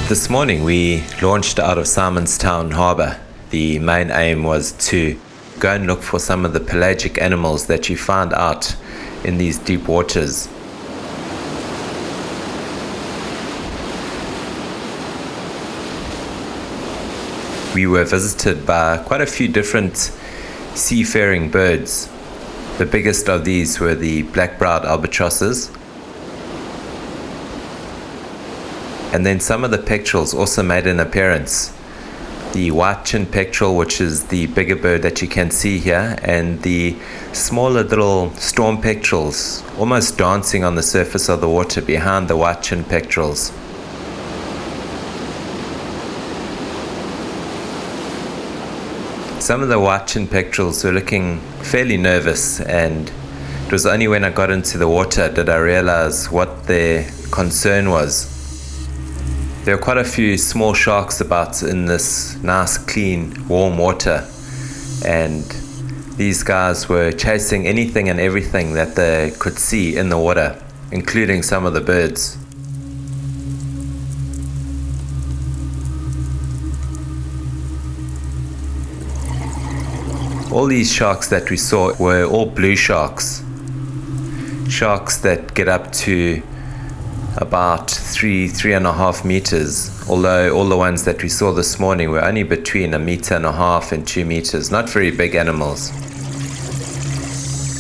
This morning we launched out of Simonstown Harbour. The main aim was to go and look for some of the pelagic animals that you find out in these deep waters. We were visited by quite a few different seafaring birds. The biggest of these were the black-browed albatrosses. And then some of the petrels also made an appearance. The white-chinned petrel, which is the bigger bird that you can see here, and the smaller little storm petrels, almost dancing on the surface of the water behind the white-chinned petrels. Some of the white-chinned petrels were looking fairly nervous, and it was only when I got into the water did I realize what their concern was. There are quite a few small sharks about in this nice, clean, warm water, and these guys were chasing anything and everything that they could see in the water, including some of the birds. All these sharks that we saw were all blue sharks. Sharks that get up to about 3.5 meters, although all the ones that we saw this morning were only between 1.5 meters and 2 meters, not very big animals.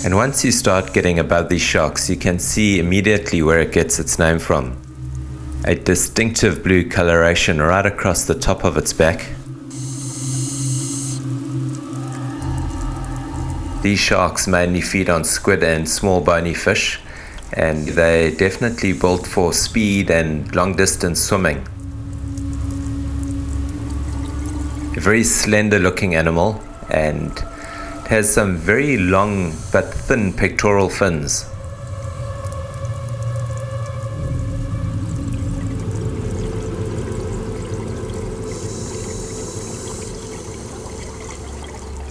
And once you start getting above these sharks, you can see immediately where it gets its name from. A distinctive blue coloration right across the top of its back. These sharks mainly feed on squid and small bony fish, and they definitely built for speed and long distance swimming. A very slender looking animal, and it has some very long but thin pectoral fins.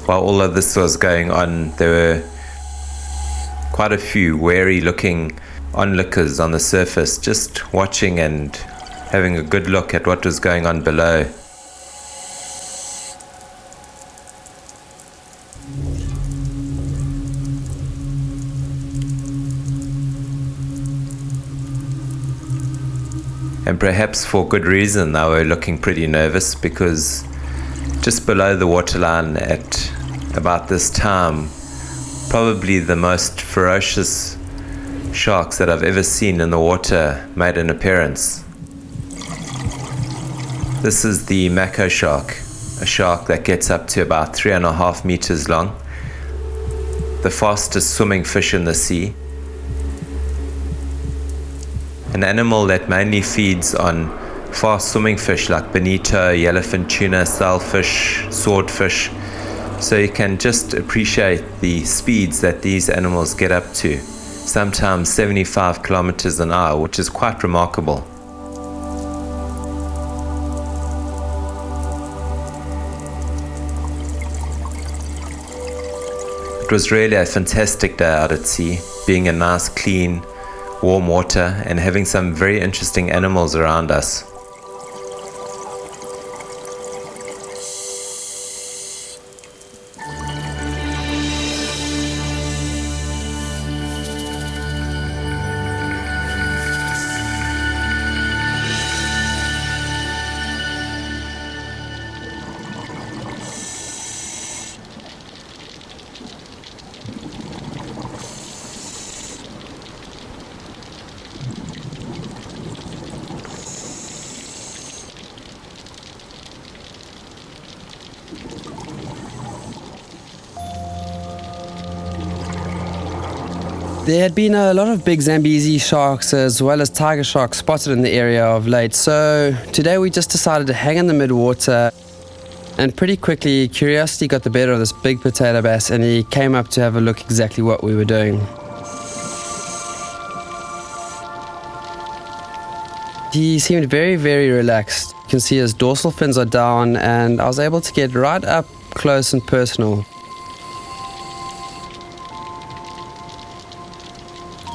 While all of this was going on, there were quite a few wary looking onlookers on the surface, just watching and having a good look at what was going on below. And perhaps for good reason, they were looking pretty nervous, because just below the waterline at about this time, probably the most ferocious sharks that I've ever seen in the water made an appearance. This is the mako shark, a shark that gets up to about 3.5 meters long, the fastest swimming fish in the sea. An animal that mainly feeds on fast swimming fish like bonito, yellowfin tuna, sailfish, swordfish. So you can just appreciate the speeds that these animals get up to, sometimes 75 kilometers an hour, which is quite remarkable. It was really a fantastic day out at sea, being in nice, clean, warm water and having some very interesting animals around us. There had been a lot of big Zambezi sharks as well as tiger sharks spotted in the area of late, so today we just decided to hang in the midwater, and pretty quickly curiosity got the better of this big potato bass and he came up to have a look exactly what we were doing. He seemed very, very relaxed. You can see his dorsal fins are down and I was able to get right up close and personal.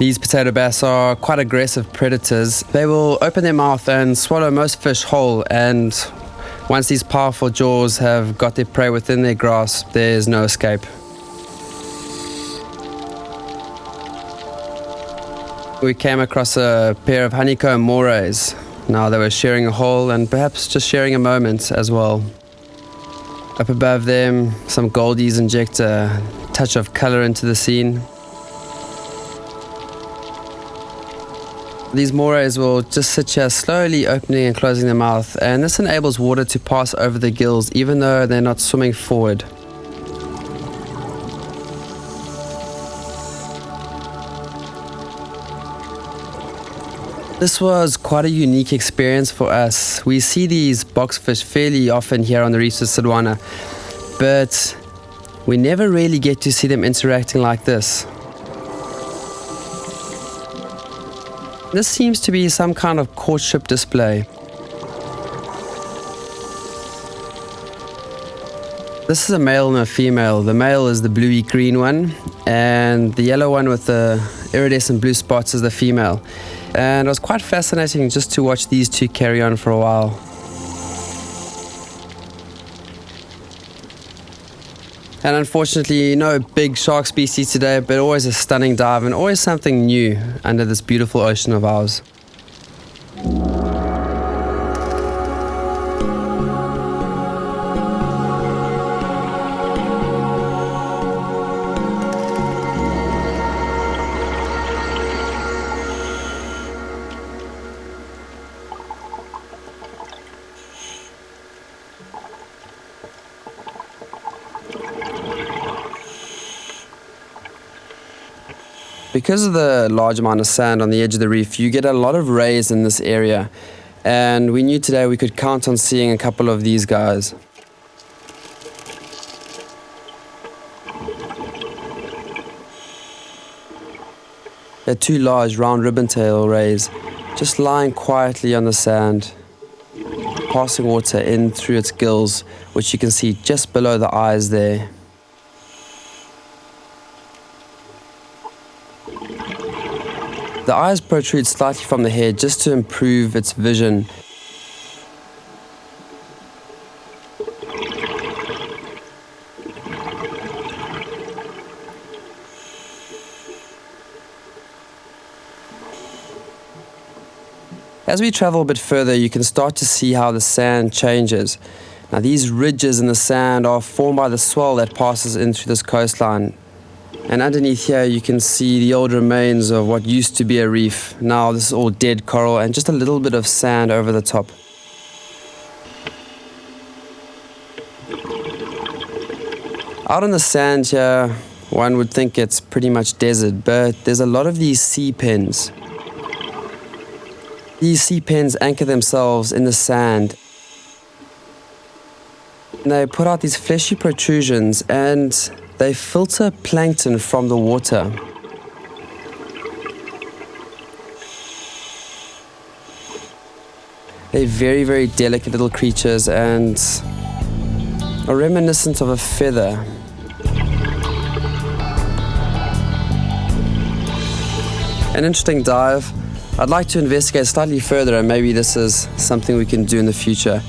These potato bass are quite aggressive predators. They will open their mouth and swallow most fish whole, and once these powerful jaws have got their prey within their grasp, there's no escape. We came across a pair of honeycomb morays. Now they were sharing a hole and perhaps just sharing a moment as well. Up above them, some goldies inject a touch of color into the scene. These morays will just sit here slowly opening and closing their mouth, and this enables water to pass over the gills even though they're not swimming forward. This was quite a unique experience for us. We see these boxfish fairly often here on the reefs of Sodwana, but we never really get to see them interacting like this. This seems to be some kind of courtship display. This is a male and a female. The male is the bluey green one, and the yellow one with the iridescent blue spots is the female. And it was quite fascinating just to watch these two carry on for a while. And unfortunately, no big shark species today, but always a stunning dive and always something new under this beautiful ocean of ours. Because of the large amount of sand on the edge of the reef, you get a lot of rays in this area, and we knew today we could count on seeing a couple of these guys. They're two large round ribbon-tail rays, just lying quietly on the sand, passing water in through its gills, which you can see just below the eyes there. The eyes protrude slightly from the head just to improve its vision. As we travel a bit further, you can start to see how the sand changes. Now, these ridges in the sand are formed by the swell that passes in through this coastline. And underneath here you can see the old remains of what used to be a reef. Now this is all dead coral and just a little bit of sand over the top. Out on the sand here, one would think it's pretty much desert, but there's a lot of these sea pens. These sea pens anchor themselves in the sand. And they put out these fleshy protrusions and they filter plankton from the water. They're very, very delicate little creatures and are reminiscent of a feather. An interesting dive. I'd like to investigate slightly further, and maybe this is something we can do in the future.